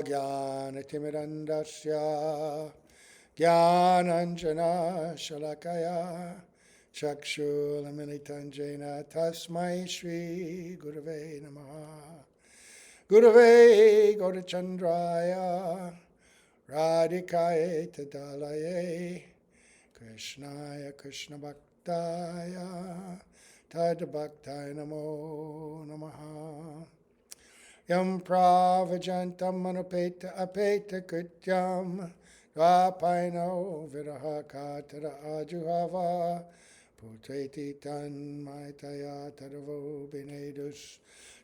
Jnanatirmirandasya Jnananjana Shalakaya Chakshulaminitandjena Tasmai Shri Gurave Namaha. Gurave Gaurachandraya Radhikaye Tadalaye Krishnaya Krishna Bhaktaya Tad Bhaktaya Namo Namaha. Yam pravajantam manupeta apeta krityam Dvapaino viraha katara ajuhava Putreti tan maitaya taravo binedus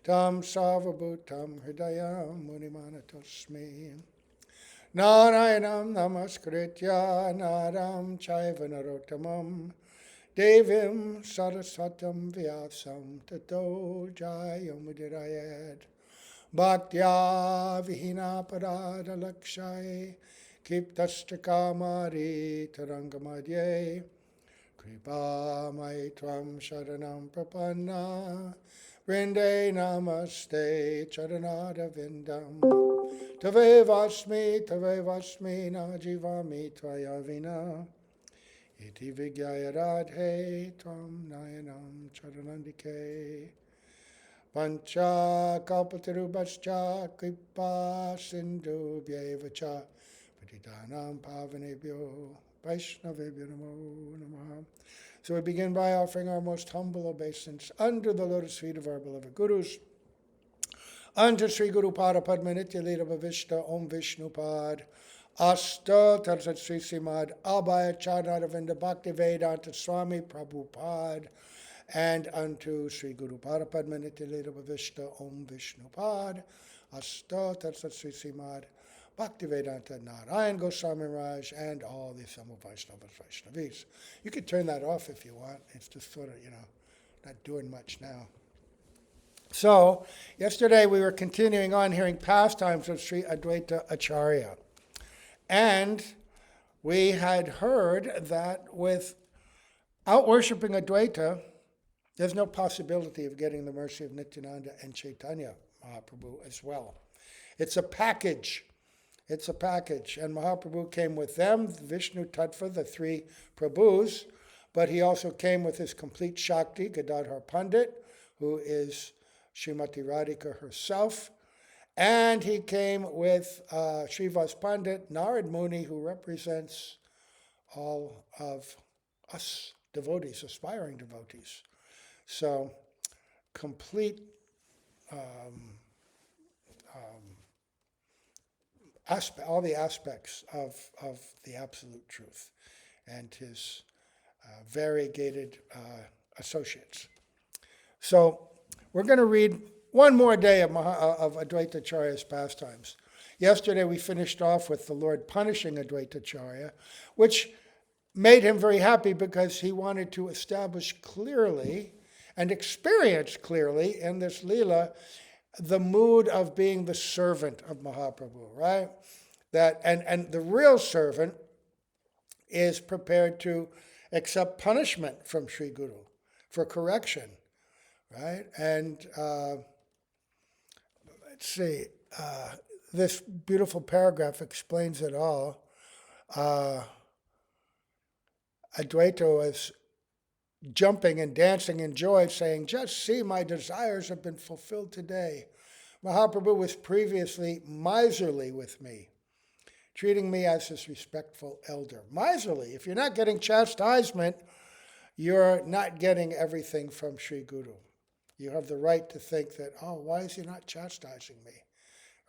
Tam savabhutam hridayam munimanatosmi Narayanam namaskritya naram chaiva narottamam Devim saraswatam vyasam tato jayamudirayad Bhaktya vihina parada lakshay Kiptashta kamari tarangamadye Kripa maitvam sharanam prapanna Vrinde namaste charanada vindam Tave vasmi na jivami tvaya vina Iti vigyaya radhe tvam nayanam charanandike Pancha kalpatarubhascha kripa sindhu bhyeva patitanam pavanebhyo vaishnavebhyo namo namaha. So we begin by offering our most humble obeisance under the lotus feet of our beloved Gurus. Unto Sri Guru Pada Padma Nitya Lila Bhavishta Om Vishnu Pad Asta Tarsat Sri Simad Abhaya Charnadavinda Bhakti Vedanta Swami Prabhupada and unto Sri Guru Pada Padma Nitya Lila Bhavishta Om Vishnu Pad Asta Tarsat Sri Simad Bhaktivedanta Narayan Goswami Raj and all the Sama Vaishnavas Vaishnavis. You could turn that off if you want. It's just sort of, not doing much now. So, yesterday we were continuing on hearing pastimes of Sri Advaita Acharya. And we had heard that without worshipping Advaita, there's no possibility of getting the mercy of Nityananda and Chaitanya Mahaprabhu as well. It's a package. It's a package. And Mahaprabhu came with them, Vishnu Tattva, the three Prabhus, but he also came with his complete Shakti, Gadadhar Pandit, who is Srimati Radhika herself. And he came with Srivas Pandit, Narad Muni, who represents all of us devotees, aspiring devotees. So, complete all the aspects of the absolute truth and his variegated associates. So we're going to read one more day of Advaita Acharya's pastimes. Yesterday we finished off with the Lord punishing Advaita Acharya, which made him very happy because he wanted to establish clearly and experience clearly in this Leela the mood of being the servant of Mahaprabhu, right? And the real servant is prepared to accept punishment from Sri Guru for correction, right? And let's see, this beautiful paragraph explains it all. Advaita was jumping and dancing in joy, saying, "Just see, my desires have been fulfilled today. Mahaprabhu was previously miserly with me, treating me as his respectful elder." Miserly. If you're not getting chastisement, you're not getting everything from Sri Guru. You have the right to think that, oh, why is he not chastising me?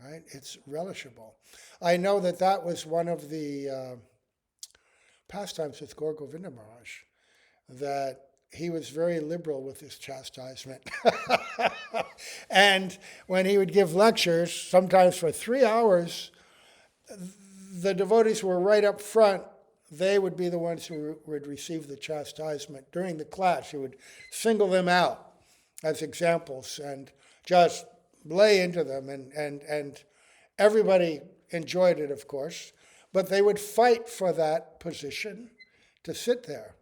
Right? It's relishable. I know that was one of the pastimes with Gaur Govinda Maharaj, that he was very liberal with his chastisement. And when he would give lectures, sometimes for 3 hours, the devotees who were right up front, they would be the ones who would receive the chastisement during the class. He would single them out as examples and just lay into them. And everybody enjoyed it, of course. But they would fight for that position to sit there,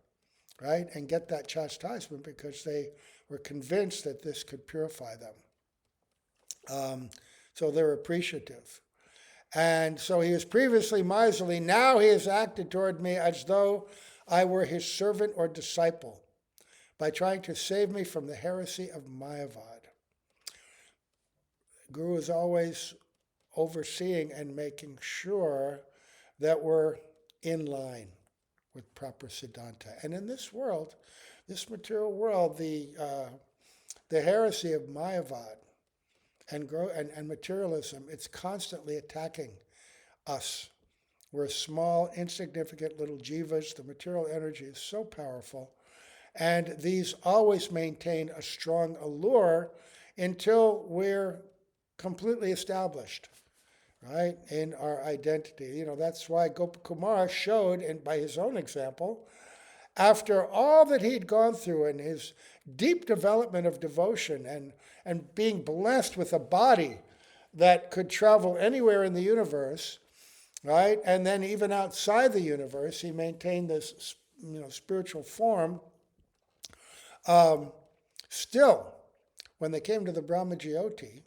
right, and get that chastisement because they were convinced that this could purify them. So they're appreciative. And so he was previously miserly. Now he has acted toward me as though I were his servant or disciple by trying to save me from the heresy of Mayavad. Guru is always overseeing and making sure that we're in line with proper Siddhanta. And in this world, this material world, the heresy of Mayavad and materialism, it's constantly attacking us. We're small, insignificant little jivas. The material energy is so powerful. And these always maintain a strong allure until we're completely established, right, in our identity. That's why Gopakumar showed, and by his own example, after all that he'd gone through in his deep development of devotion and being blessed with a body that could travel anywhere in the universe, right, and then even outside the universe, he maintained this spiritual form. Still, when they came to the Brahmajyoti,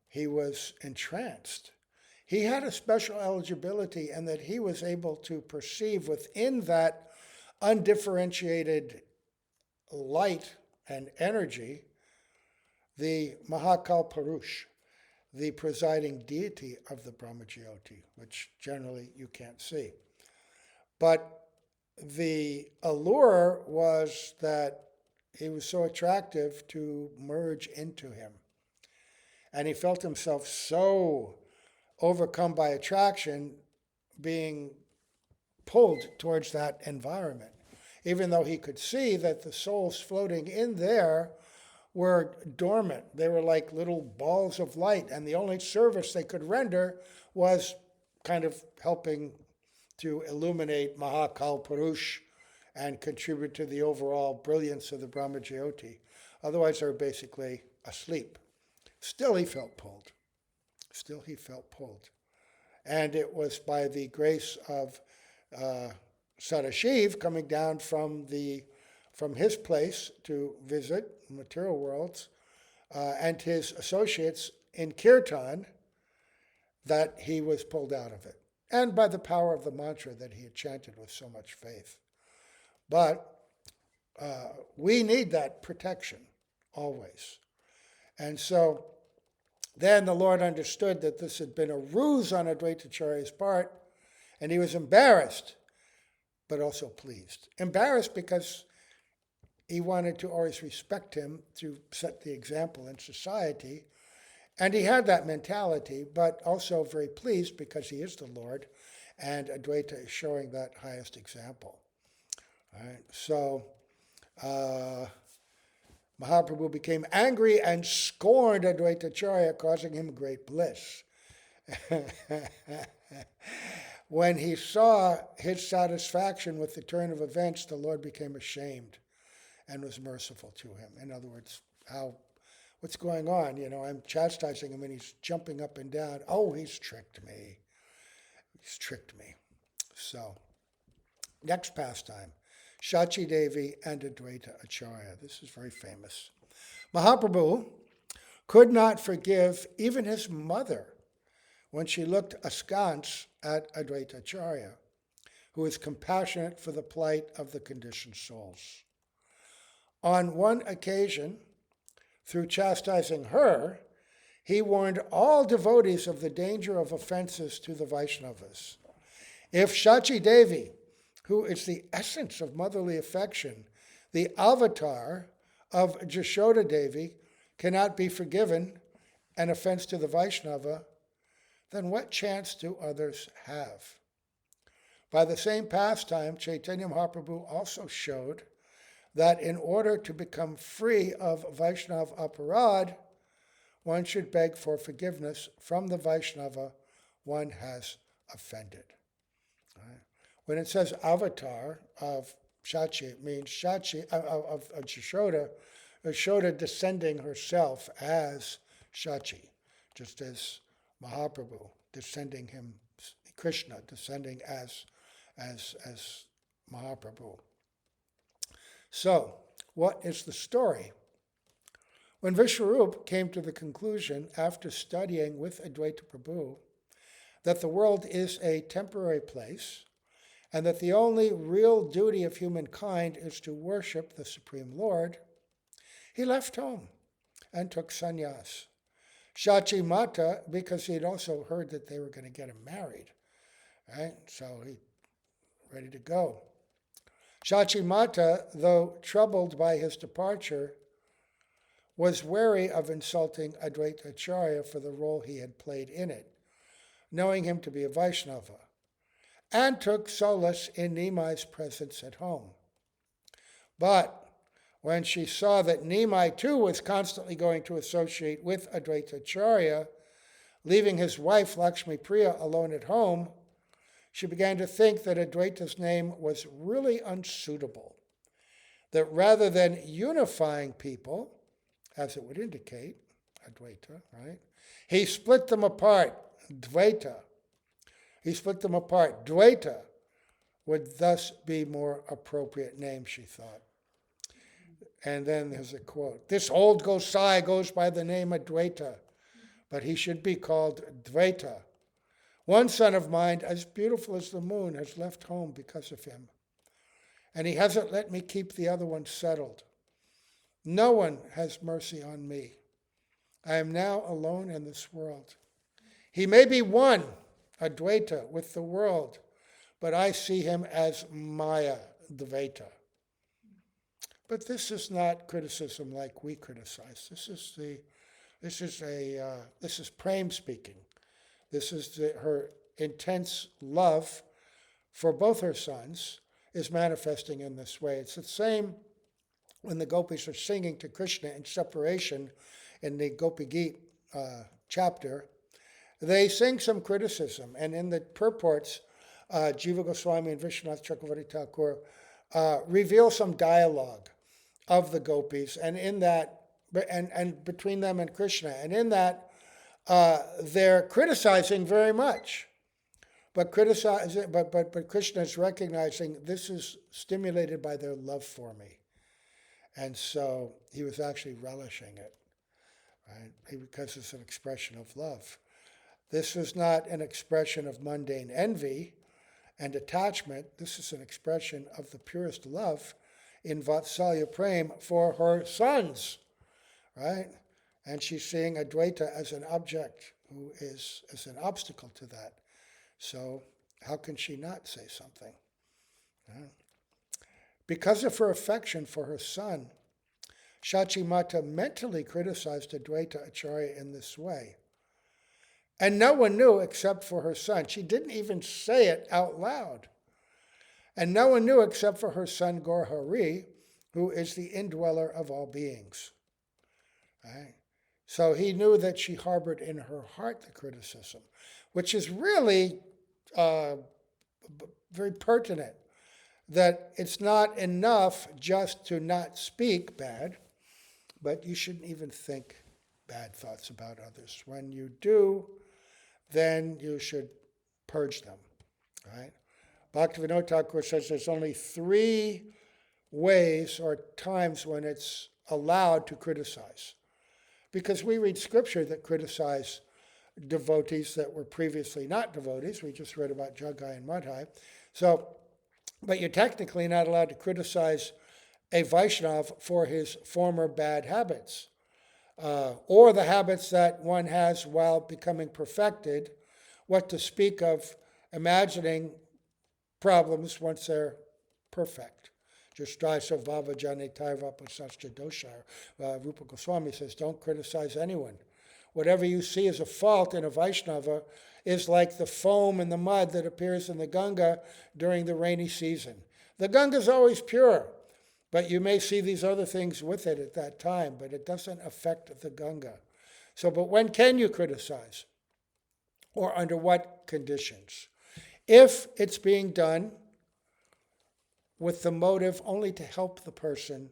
he was entranced. He had a special eligibility in that he was able to perceive within that undifferentiated light and energy the Mahakal Purush, the presiding deity of the Brahmajyoti, which generally you can't see. But the allure was that he was so attractive to merge into him. And he felt himself so overcome by attraction, being pulled towards that environment, even though he could see that the souls floating in there were dormant. They were like little balls of light, and the only service they could render was kind of helping to illuminate Mahakal Purush and contribute to the overall brilliance of the Brahmajyoti. Otherwise, they were basically asleep. Still, he felt pulled. And it was by the grace of Sadashiv coming down from his place to visit material worlds and his associates in Kirtan that he was pulled out of it. And by the power of the mantra that he had chanted with so much faith. But we need that protection always. And so then the Lord understood that this had been a ruse on Advaita Acharya's part, and he was embarrassed, but also pleased. Embarrassed because he wanted to always respect him, to set the example in society, and he had that mentality, but also very pleased because he is the Lord, and Advaita is showing that highest example. All right, so Mahaprabhu became angry and scorned Advaita Acharya, causing him great bliss. When he saw his satisfaction with the turn of events, the Lord became ashamed and was merciful to him. In other words, what's going on? I'm chastising him and he's jumping up and down. Oh, he's tricked me. So, next pastime. Saci Devi and Advaita Acharya. This is very famous. Mahaprabhu could not forgive even his mother when she looked askance at Advaita Acharya, who is compassionate for the plight of the conditioned souls. On one occasion, through chastising her, he warned all devotees of the danger of offenses to the Vaishnavas. If Saci Devi, who is the essence of motherly affection, the avatar of Jashoda Devi, cannot be forgiven an offense to the Vaishnava, then what chance do others have? By the same pastime, Chaitanya Mahaprabhu also showed that in order to become free of Vaishnava aparad, one should beg for forgiveness from the Vaishnava one has offended. Right? When it says avatar of Saci, it means Saci, of Jashoda descending herself as Saci, just as Mahaprabhu descending him, Krishna descending as Mahaprabhu. So, what is the story? When Vishwarup came to the conclusion, after studying with Advaita Prabhu, that the world is a temporary place, and that the only real duty of humankind is to worship the Supreme Lord, he left home and took sannyas. Saci Mata, because he had also heard that they were going to get him married, right? So he ready to go. Saci Mata, though troubled by his departure, was wary of insulting Advaita Acharya for the role he had played in it, knowing him to be a Vaishnava, and took solace in Nimai's presence at home. But when she saw that Nimai too was constantly going to associate with Advaita Acharya, leaving his wife Lakshmi Priya alone at home, she began to think that Advaita's name was really unsuitable, that rather than unifying people, as it would indicate, Advaita, right? He split them apart, Dvaita. He split them apart. Dvaita would thus be more appropriate name, she thought. And then there's a quote. This old Gosai goes by the name Advaita, but he should be called Dvaita. One son of mine, as beautiful as the moon, has left home because of him. And he hasn't let me keep the other one settled. No one has mercy on me. I am now alone in this world. He may be one, Advaita, with the world, but I see him as Maya, Dvaita. But this is not criticism like we criticize. This is Prem speaking. This is her intense love for both her sons is manifesting in this way. It's the same when the gopis are singing to Krishna in separation in the Gopi Geet chapter. They sing some criticism, and in the purports, Jiva Goswami and Vishwanath Chakravarti Thakur reveal some dialogue of the gopis, and in that, and between them and Krishna, and in that, they're criticizing very much, but Krishna is recognizing this is stimulated by their love for me, and so he was actually relishing it, right? Because it's an expression of love. This is not an expression of mundane envy and attachment. This is an expression of the purest love in Vatsalya Prem for her sons, right? And she's seeing Advaita as an object who is as an obstacle to that. So how can she not say something? Right? Because of her affection for her son, Saci Mata mentally criticized Advaita Acharya in this way. And no one knew except for her son. She didn't even say it out loud. And no one knew except for her son Gaur-Hari, who is the indweller of all beings. Right? So he knew that she harbored in her heart the criticism, which is really very pertinent, that it's not enough just to not speak bad, but you shouldn't even think bad thoughts about others. When you do, then you should purge them, right? Bhaktivinoda Thakur says there's only 3 ways or times when it's allowed to criticize. Because we read scripture that criticize devotees that were previously not devotees. We just read about Jagai and Madhai. So, but you're technically not allowed to criticize a Vaishnava for his former bad habits, or the habits that one has while becoming perfected, what to speak of imagining problems once they're perfect. Jushtvaisa Vava Jane Taiva Pusascha Doshar. Rupa Goswami says, don't criticize anyone. Whatever you see as a fault in a Vaishnava is like the foam and the mud that appears in the Ganga during the rainy season. The Ganga is always pure, but you may see these other things with it at that time, but it doesn't affect the Ganga. So, but when can you criticize? Or under what conditions? If it's being done with the motive only to help the person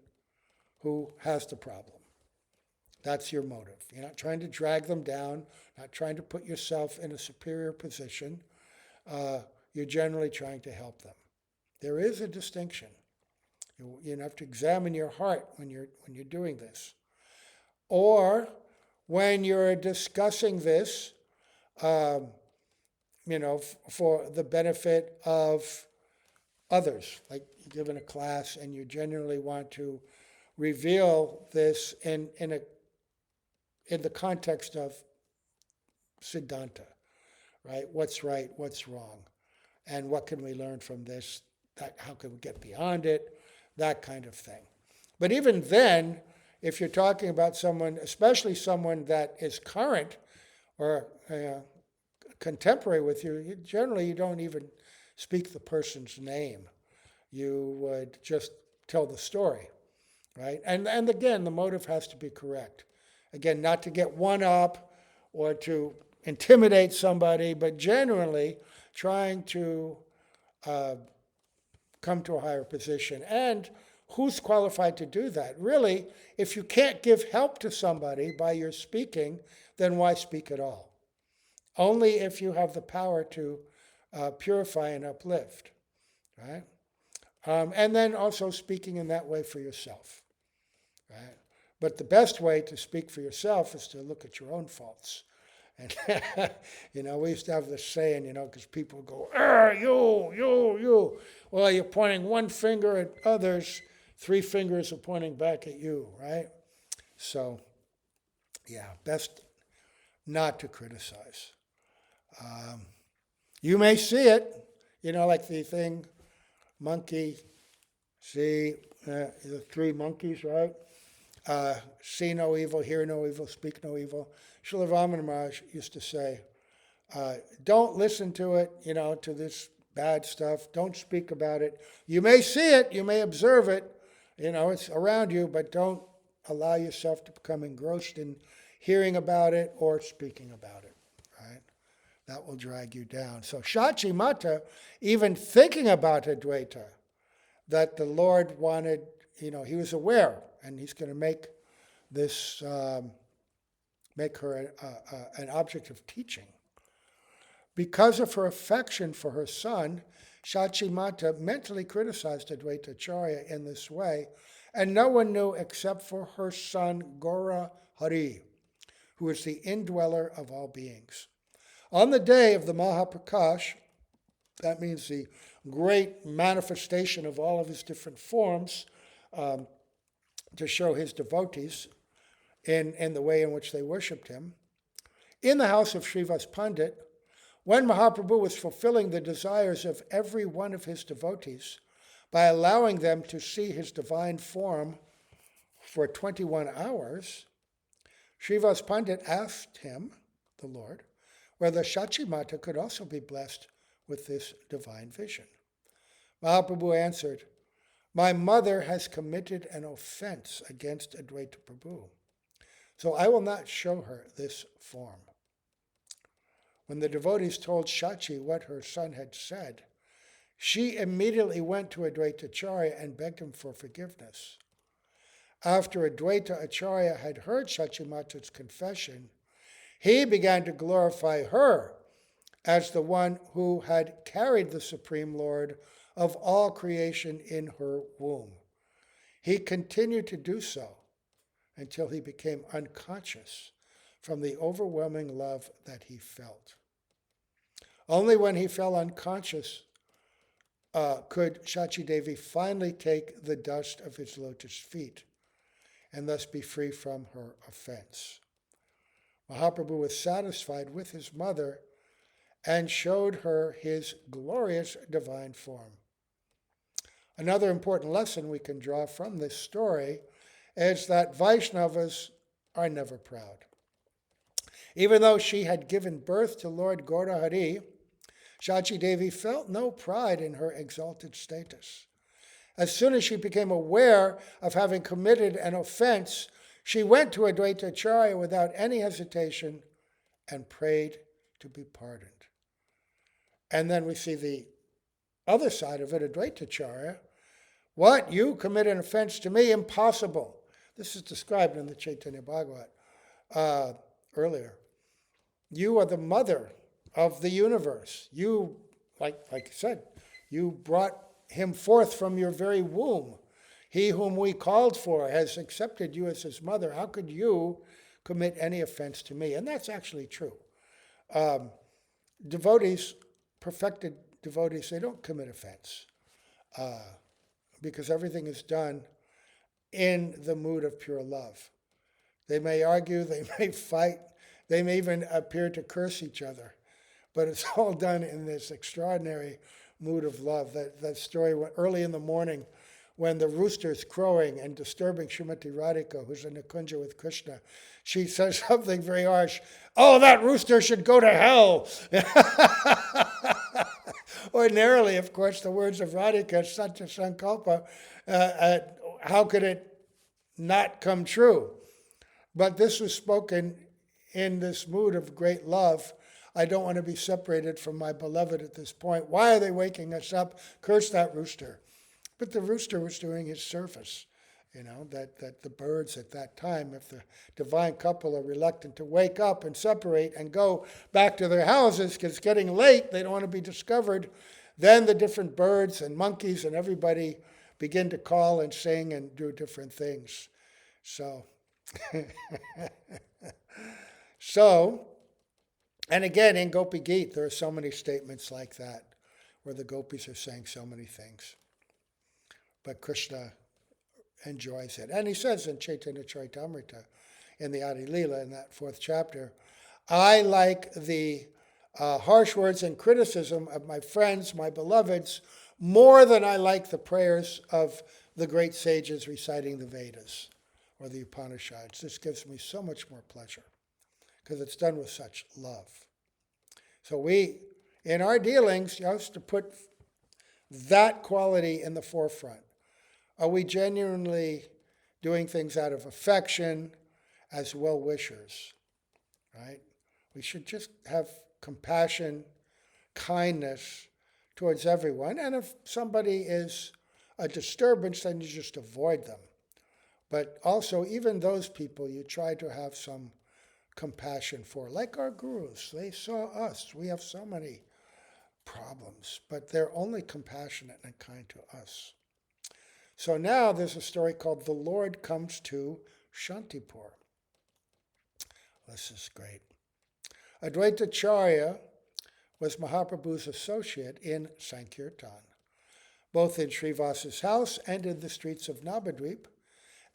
who has the problem. That's your motive. You're not trying to drag them down, not trying to put yourself in a superior position. You're generally trying to help them. There is a distinction. You have to examine your heart when you're doing this. Or when you're discussing this, for the benefit of others. Like you're given a class and you genuinely want to reveal this in the context of Siddhanta, right? What's right, what's wrong, and what can we learn from this? How can we get beyond it? That kind of thing. But even then, if you're talking about someone, especially someone that is current or contemporary with you, generally you don't even speak the person's name. You would just tell the story, right? And again, the motive has to be correct. Again, not to get one up or to intimidate somebody, but genuinely trying to come to a higher position. And who's qualified to do that? Really, if you can't give help to somebody by your speaking, then why speak at all? Only if you have the power to purify and uplift, right? And then also speaking in that way for yourself, right? But the best way to speak for yourself is to look at your own faults. And, we used to have this saying, because people go, you. Well, you're pointing one finger at others, 3 fingers are pointing back at you, right? So, best not to criticize. You may see it, like the thing, monkey, see, the 3 monkeys, right? See no evil, hear no evil, speak no evil. Srila Ramana Maharaj used to say, don't listen to it, to this bad stuff. Don't speak about it. You may see it, you may observe it, it's around you, but don't allow yourself to become engrossed in hearing about it or speaking about it, right? That will drag you down. So Saci Mata, even thinking about Advaita, that the Lord wanted, he was aware, and he's going to make this, make her an object of teaching. Because of her affection for her son, Saci Mata mentally criticized Advaita Acharya in this way, and no one knew except for her son Gora Hari, who is the indweller of all beings. On the day of the Mahaprakash, that means the great manifestation of all of his different forms to show his devotees in the way in which they worshipped him, in the house of Srivas Pandit, when Mahaprabhu was fulfilling the desires of every one of his devotees by allowing them to see his divine form for 21 hours, Srivas Pandit asked him, the Lord, whether Saci Mata could also be blessed with this divine vision. Mahaprabhu answered, my mother has committed an offense against Advaita Prabhu, so I will not show her this form. When the devotees told Saci what her son had said, she immediately went to Advaita Acharya and begged him for forgiveness. After Advaita Acharya had heard Saci Mata's confession, he began to glorify her as the one who had carried the Supreme Lord of all creation in her womb. He continued to do so until he became unconscious from the overwhelming love that he felt. Only when he fell unconscious could Saci Devi finally take the dust of his lotus feet and thus be free from her offense. Mahaprabhu was satisfied with his mother and showed her his glorious divine form. Another important lesson we can draw from this story is that Vaishnavas are never proud. Even though she had given birth to Lord Gaura Hari, Saci Devi felt no pride in her exalted status. As soon as she became aware of having committed an offense, she went to Advaita Acharya without any hesitation and prayed to be pardoned. And then we see the other side of it, Advaita Acharya. What? You commit an offense to me? Impossible. This is described in the Chaitanya Bhagavat earlier. You are the mother of the universe. You, like you said, you brought him forth from your very womb. He whom we called for has accepted you as his mother. How could you commit any offense to me? And that's actually true. devotees, perfected devotees, they don't commit offense because everything is done in the mood of pure love. They may argue, they may fight, they may even appear to curse each other, but it's all done in this extraordinary mood of love. That story early in the morning when the rooster's crowing and disturbing Srimati Radhika, who's in the kunja with Krishna, she says something very harsh. Oh, that rooster should go to hell. Ordinarily, of course, the words of Radhika, Satya Sankalpa, how could it not come true? But this was spoken in this mood of great love. I don't want to be separated from my beloved at this point. Why are they waking us up? Curse that rooster. But the rooster was doing his service. That the birds at that time, if the divine couple are reluctant to wake up and separate and go back to their houses because it's getting late, they don't want to be discovered, then the different birds and monkeys and everybody begin to call and sing and do different things. So, and again, in Gopi Geet, there are so many statements like that, where the gopis are saying so many things. But Krishna enjoys it. And he says in Chaitanya Charitamrita, in the Adi Leela, in that 4th chapter, I like the harsh words and criticism of my friends, my beloveds, more than I like the prayers of the great sages reciting the Vedas or the Upanishads. This gives me so much more pleasure because it's done with such love. So we, in our dealings, have to put that quality in the forefront. Are we genuinely doing things out of affection as well-wishers, right? We should just have compassion, kindness towards everyone. And if somebody is a disturbance, then you just avoid them. But also, even those people, you try to have some compassion for. Like our gurus, they saw us. We have so many problems, but they're only compassionate and kind to us. So now there's a story called The Lord Comes to Shantipura. This is great. Advaita Acarya was Mahaprabhu's associate in Sankirtan, both in Srivasa's house and in the streets of Navadvip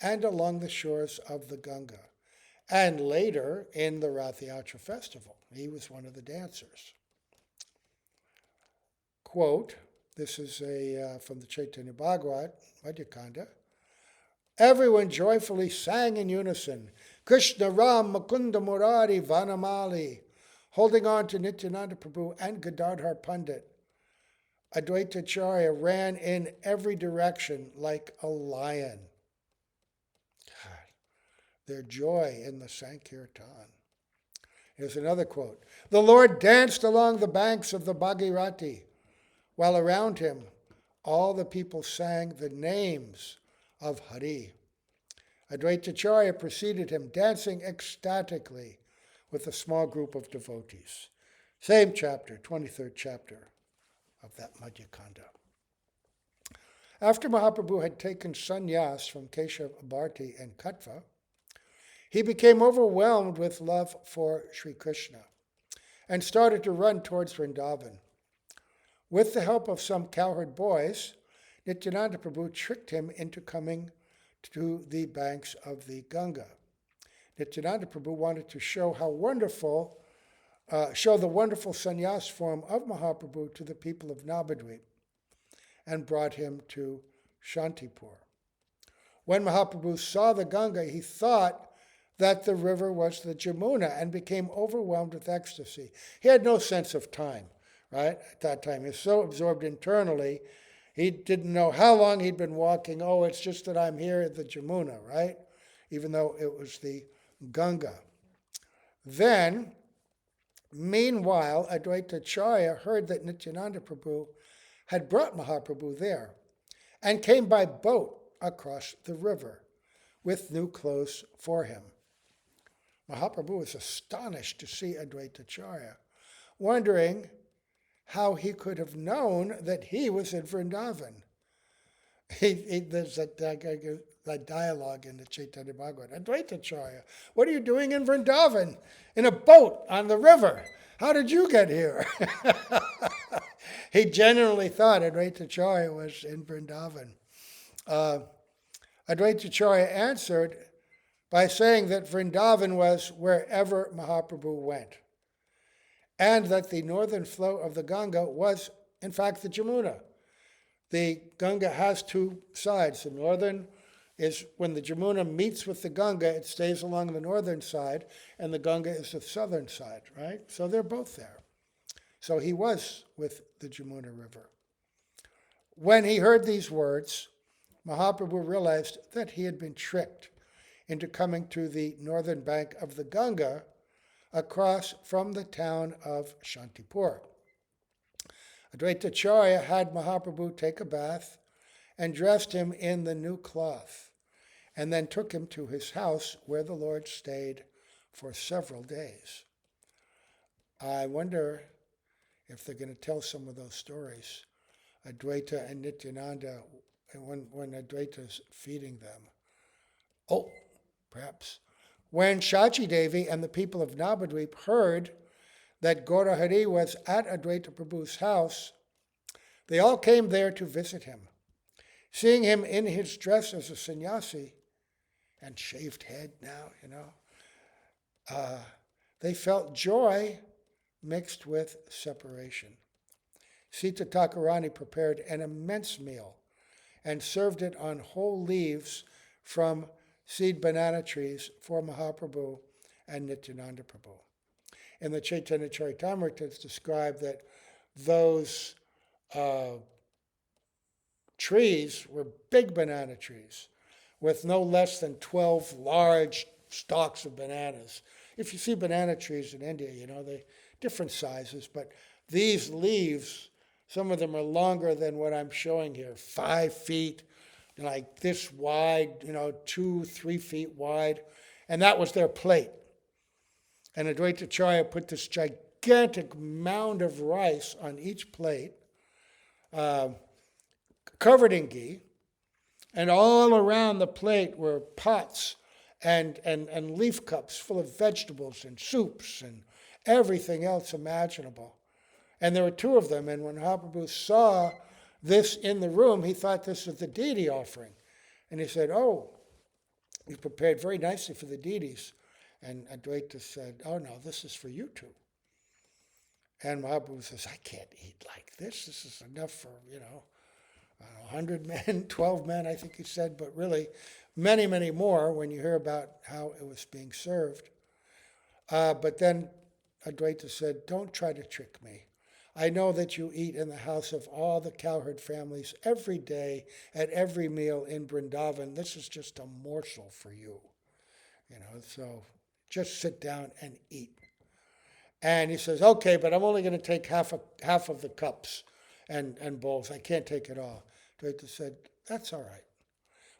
and along the shores of the Ganga, and later in the Rath Yatra festival. He was one of the dancers. Quote, this is from the Chaitanya Bhagavat, Madhyakanda. Everyone joyfully sang in unison, Krishna Ram Mukunda Murari Vanamali, holding on to Nityananda Prabhu and Gadadhar Pandit. Advaita Acarya ran in every direction like a lion. God, their joy in the Sankirtan. Here's another quote. The Lord danced along the banks of the Bhagirati, while around him all the people sang the names of Hari. Advaita Acarya preceded him, dancing ecstatically with a small group of devotees. Same chapter, 23rd chapter of that Madhyakanda. After Mahaprabhu had taken sannyas from Keshav, Bharti, and Katva, he became overwhelmed with love for Sri Krishna and started to run towards Vrindavan. With the help of some cowherd boys, Nityananda Prabhu tricked him into coming to the banks of the Ganga. Nityananda Prabhu wanted to show the wonderful sannyas form of Mahaprabhu to the people of Navadvip and brought him to Shantipura. When Mahaprabhu saw the Ganga, he thought that the river was the Jamuna and became overwhelmed with ecstasy. He had no sense of time, right? At that time, he was so absorbed internally, he didn't know how long he'd been walking. Oh, it's just that I'm here at the Jamuna, right? Even though it was the Ganga. Then, meanwhile, Advaita Acarya heard that Nityananda Prabhu had brought Mahaprabhu there and came by boat across the river with new clothes for him. Mahaprabhu was astonished to see Advaita Acarya, wondering how he could have known that he was in Vrindavan. There's that dialogue in the Chaitanya Bhagavat. Advaita Acarya, what are you doing in Vrindavan? In a boat on the river. how did you get here? He genuinely thought Advaita Acharya was in Vrindavan. Advaita Acharya answered by saying that Vrindavan was wherever Mahaprabhu went, and that the northern flow of the Ganga was, in fact, the Jamuna. The Ganga has two sides. The northern is when the Jamuna meets with the Ganga, it stays along the northern side, and the Ganga is the southern side, right? So they're both there. So he was with the Jamuna River. When he heard these words, Mahaprabhu realized that he had been tricked into coming to the northern bank of the Ganga across from the town of Shantipura. Advaita Acharya had Mahaprabhu take a bath and dressed him in the new cloth, and then took him to his house where the Lord stayed for several days. I wonder if they're going to tell some of those stories. Advaita and Nityananda, when Advaita's feeding them. Oh, perhaps. When Saci Devi and the people of Navadvip heard that Gaurahari was at Advaita Prabhu's house, they all came there to visit him. Seeing him in his dress as a sannyasi and shaved head now, they felt joy mixed with separation. Sita Thakurani prepared an immense meal and served it on whole leaves from seed banana trees for Mahaprabhu and Nityananda Prabhu. In the Chaitanya Charitamrita, it's described that those trees were big banana trees with no less than 12 large stalks of bananas. If you see banana trees in India, they're different sizes, but these leaves, some of them are longer than what I'm showing here, 5 feet, like this wide, 2-3 feet wide, and that was their plate. And Advaita Acharya put this gigantic mound of rice on each plate, covered in ghee, and all around the plate were pots and leaf cups full of vegetables and soups and everything else imaginable. And there were 2 of them, and when Mahaprabhu saw this in the room, he thought this was the deity offering. And he said, "Oh, you prepared very nicely for the deities." And Advaita said, "Oh no, this is for you 2. And Mahaprabhu says, "I can't eat like this. This is enough for, 100 men, 12 men, I think he said, but really many, many more when you hear about how it was being served." But then Advaita said, "Don't try to trick me. I know that you eat in the house of all the cowherd families every day at every meal in Vrindavan. This is just a morsel for you. So just sit down and eat." And he says, "Okay, but I'm only going to take half of the cups and bowls. I can't take it all." Advaita said, "That's all right."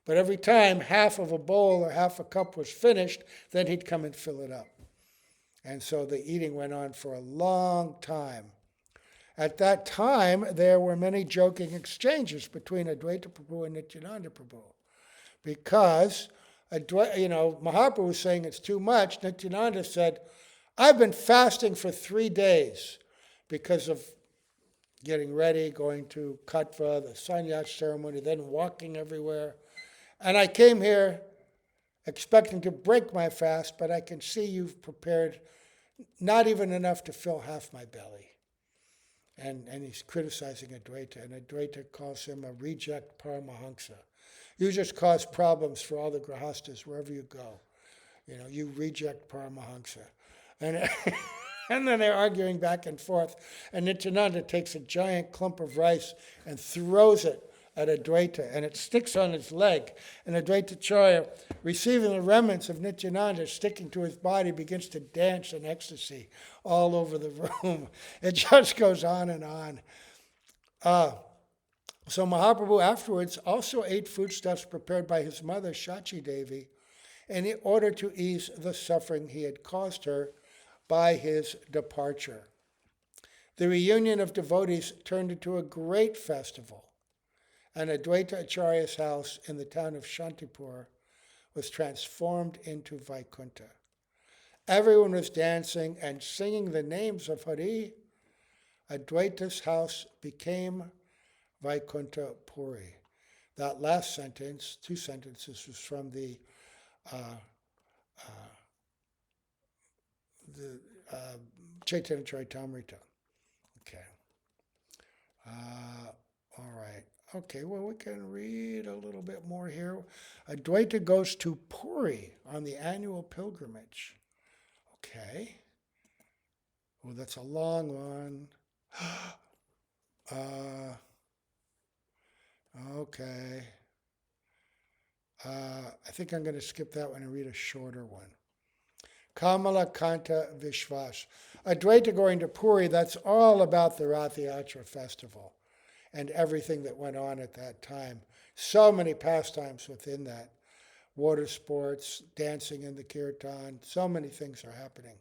But every time half of a bowl or half a cup was finished, then he'd come and fill it up. And so the eating went on for a long time. At that time, there were many joking exchanges between Advaita Prabhu and Nityananda Prabhu. Because, Mahaprabhu was saying it's too much. Nityananda said, "I've been fasting for 3 days because of getting ready, going to Katva, the sannyasa ceremony, then walking everywhere. And I came here expecting to break my fast, but I can see you've prepared not even enough to fill half my belly." And he's criticizing Advaita, and Advaita calls him a reject Paramahansa. You just cause problems for all the grahastas wherever you go. You reject Paramahansa. And and then they're arguing back and forth, and Nityananda takes a giant clump of rice and throws it at Advaita, and it sticks on his leg. And Advaita Acharya, receiving the remnants of Nityananda sticking to his body, begins to dance in ecstasy all over the room. It just goes on and on. So Mahaprabhu afterwards also ate foodstuffs prepared by his mother, Saci Devi, in order to ease the suffering he had caused her by his departure. The reunion of devotees turned into a great festival, and Advaita Acharya's house in the town of Shantipura was transformed into Vaikuntha. Everyone was dancing and singing the names of Hari. Advaita's house became Vaikuntha Puri. That last sentence, two sentences, was from the the Chaitanya Charitamrita. Okay. All right. Okay, well, we can read a little bit more here. Advaita goes to Puri on the annual pilgrimage. Okay. Well, that's a long one. Okay. I think I'm going to skip that one and read a shorter one. Kamala Kanta Vishwas. Advaita going to Puri, that's all about the Rath Yatra festival and everything that went on at that time. So many pastimes within that. Water sports, dancing in the kirtan, so many things are happening.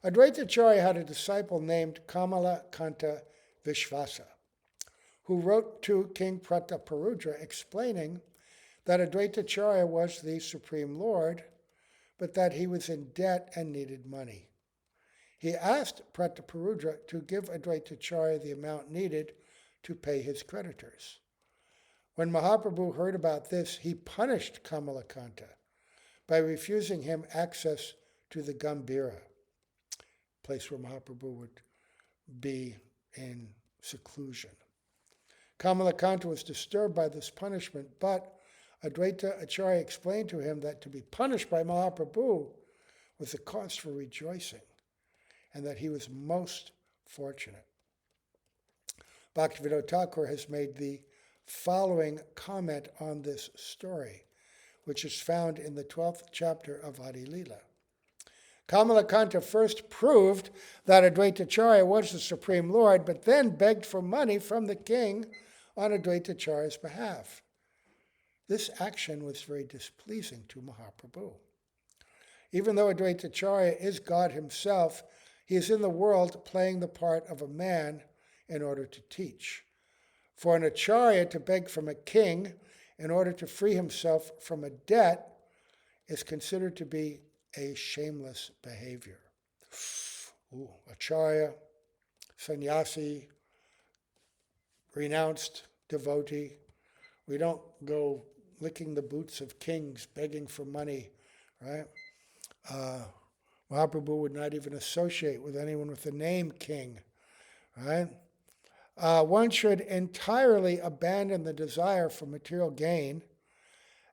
Advaita Acharya had a disciple named Kamala Kanta Vishvasa, who wrote to King Prataparudra explaining that Advaita Acharya was the Supreme Lord, but that he was in debt and needed money. He asked Prataparudra to give Advaita Acharya the amount needed to pay his creditors. When Mahaprabhu heard about this, he punished Kamalakanta by refusing him access to the Gambhira, place where Mahaprabhu would be in seclusion. Kamalakanta was disturbed by this punishment, but Advaita Acharya explained to him that to be punished by Mahaprabhu was a cause for rejoicing, and that he was most fortunate. Bhaktivinoda Thakur has made the following comment on this story, which is found in the 12th chapter of Adi Lila. Kamalakanta first proved that Advaita Acharya was the Supreme Lord, but then begged for money from the king on Advaita Acharya's behalf. This action was very displeasing to Mahaprabhu. Even though Advaita Acharya is God himself, he is in the world playing the part of a man in order to teach. For an Acharya to beg from a king in order to free himself from a debt is considered to be a shameless behavior. Acharya, sannyasi, renounced devotee. We don't go licking the boots of kings, begging for money, right? Mahaprabhu would not even associate with anyone with the name king, right? One should entirely abandon the desire for material gain,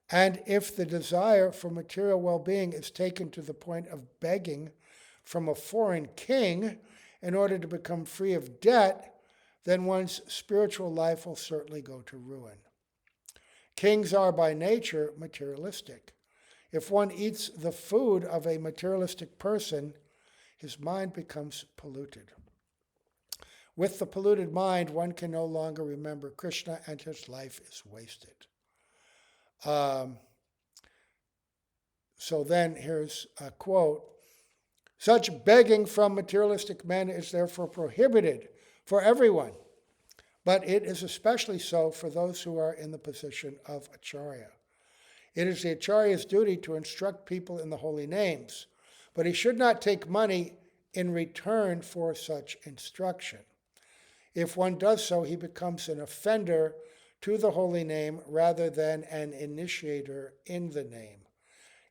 and if the desire for material well-being is taken to the point of begging from a foreign king in order to become free of debt, then one's spiritual life will certainly go to ruin. Kings are by nature materialistic. If one eats the food of a materialistic person, his mind becomes polluted. With the polluted mind, one can no longer remember Krishna and his life is wasted. So then here's a quote. Such begging from materialistic men is therefore prohibited for everyone, but it is especially so for those who are in the position of Acharya. It is the Acharya's duty to instruct people in the holy names, but he should not take money in return for such instruction. If one does so, he becomes an offender to the holy name rather than an initiator in the name.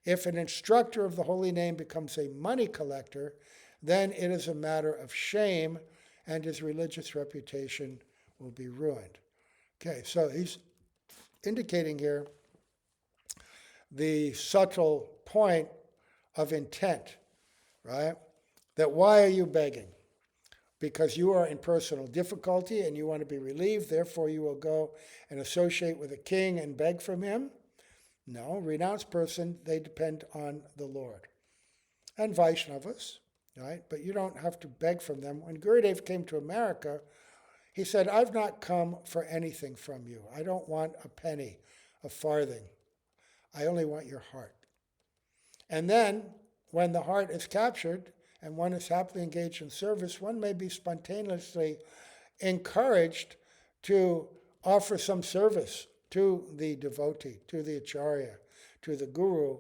If an instructor of the holy name becomes a money collector, then it is a matter of shame and his religious reputation will be ruined. Okay, so he's indicating here the subtle point of intent, right? That why are you begging? Because you are in personal difficulty and you want to be relieved, therefore you will go and associate with a king and beg from him? No, renounced person, they depend on the Lord. And Vaishnavas, right? But you don't have to beg from them. When Gurudev came to America, he said, I've not come for anything from you. I don't want a penny, a farthing. I only want your heart. And then, when the heart is captured and one is happily engaged in service, one may be spontaneously encouraged to offer some service to the devotee, to the acharya, to the guru,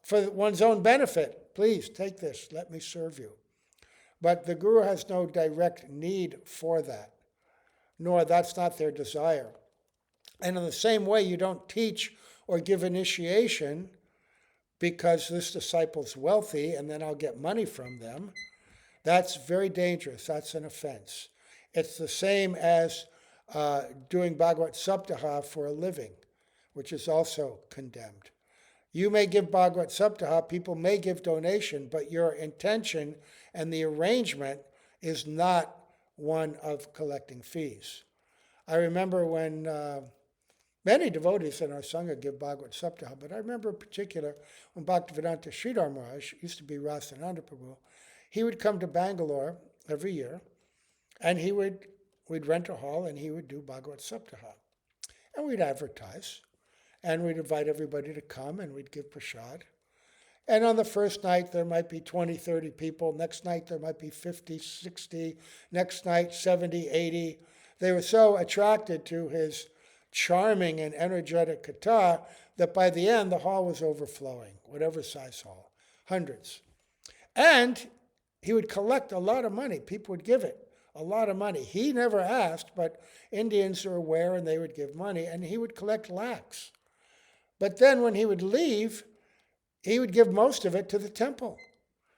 for one's own benefit, please take this, let me serve you. But the guru has no direct need for that, nor that's not their desire. And in the same way, you don't teach or give initiation because this disciple's wealthy and then I'll get money from them. That's very dangerous. That's an offense. It's the same as doing Bhagavad Saptaha for a living, which is also condemned. You may give Bhagavad Saptaha, people may give donation, but your intention and the arrangement is not one of collecting fees. I remember when many devotees in our Sangha give Bhagavad Saptaha, but I remember in particular when Bhaktivedanta Sridhar Maharaj, used to be Rasananda Prabhu, he would come to Bangalore every year, and we'd rent a hall, and he would do Bhagavad Saptaha. And we'd advertise, and we'd invite everybody to come, and we'd give prasad. And on the first night, there might be 20, 30 people. Next night, there might be 50, 60. Next night, 70, 80. They were so attracted to his charming and energetic katha that by the end, the hall was overflowing, whatever size hall, hundreds. And he would collect a lot of money. People would give it a lot of money. He never asked, but Indians are aware and they would give money, and he would collect lakhs. But then when he would leave, he would give most of it to the temple.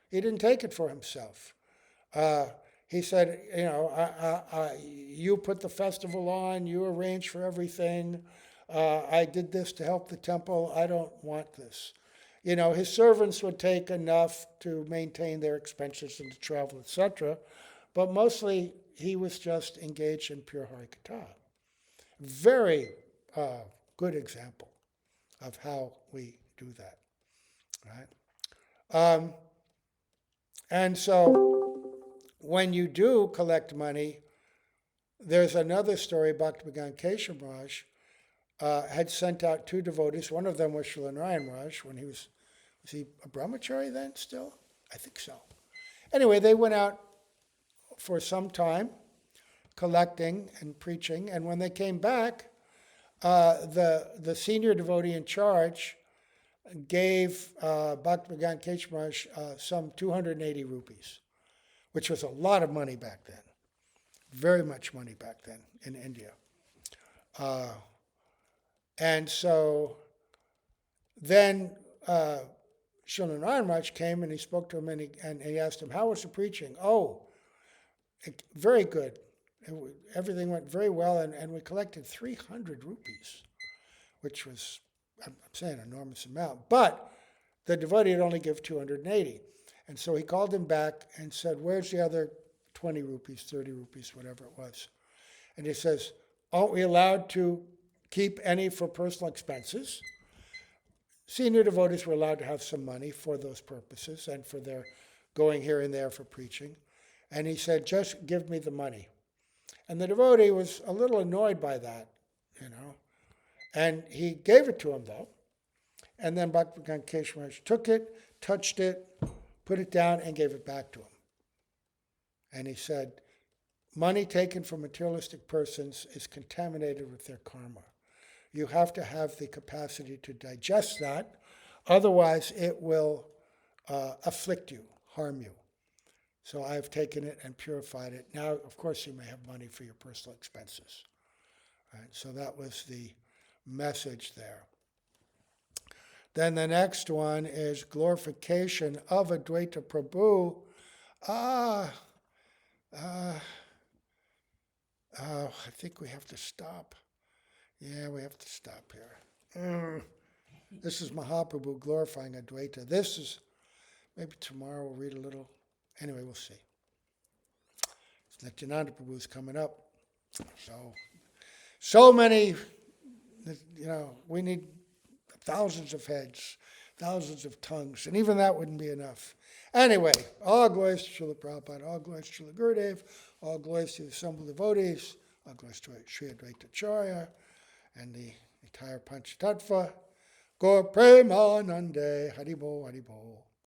He didn't take it for himself. He said, you put the festival on, you arrange for everything. I did this to help the temple. I don't want this. His servants would take enough to maintain their expenses and to travel, etc. But mostly, he was just engaged in pure Harikatha. Very good example of how we do that. Right? And so, when you do collect money, there's another story. Bhaktivedanta Keshav Maharaj had sent out two devotees. One of them was Srila Narayan Maharaj when he was he a brahmachari then still? I think so. Anyway, they went out for some time collecting and preaching, and when they came back, the senior devotee in charge gave Bhaktivedanta Keshav Maharaj some 280 rupees, which was a lot of money back then. Very much money back then in India. And so then Srila Narayan Maharaj came and he spoke to him and he asked him, how was the preaching? Oh, very good. Everything went very well, and we collected 300 rupees, which was, I'm saying, an enormous amount. But the devotee had only given 280. And so he called him back and said, where's the other 20 rupees, 30 rupees, whatever it was? And he says, aren't we allowed to keep any for personal expenses? Senior devotees were allowed to have some money for those purposes and for their going here and there for preaching. And he said, just give me the money. And the devotee was a little annoyed by that, And he gave it to him, though. And then Bhaktivedanta Keshav Maharaj took it, touched it, put it down, and gave it back to him. And he said, money taken from materialistic persons is contaminated with their karma. You have to have the capacity to digest that. Otherwise, it will afflict you, harm you. So I've taken it and purified it. Now, of course, you may have money for your personal expenses. Right? So that was the message there. Then the next one is glorification of Advaita Prabhu. I think we have to stop. Yeah, we have to stop here. This is Mahaprabhu glorifying Advaita. This is, maybe tomorrow we'll read a little. Anyway, we'll see. Nityananda Prabhu is coming up. So many, we need thousands of heads, thousands of tongues, and even that wouldn't be enough. Anyway, all glories to Srila Prabhupada, all glories to Srila Gurudev, all glories to the assembled devotees, all glories to Sri Advaita Acarya, and the entire Panchatattva. Gaur Premanande, Haribol, Haribol.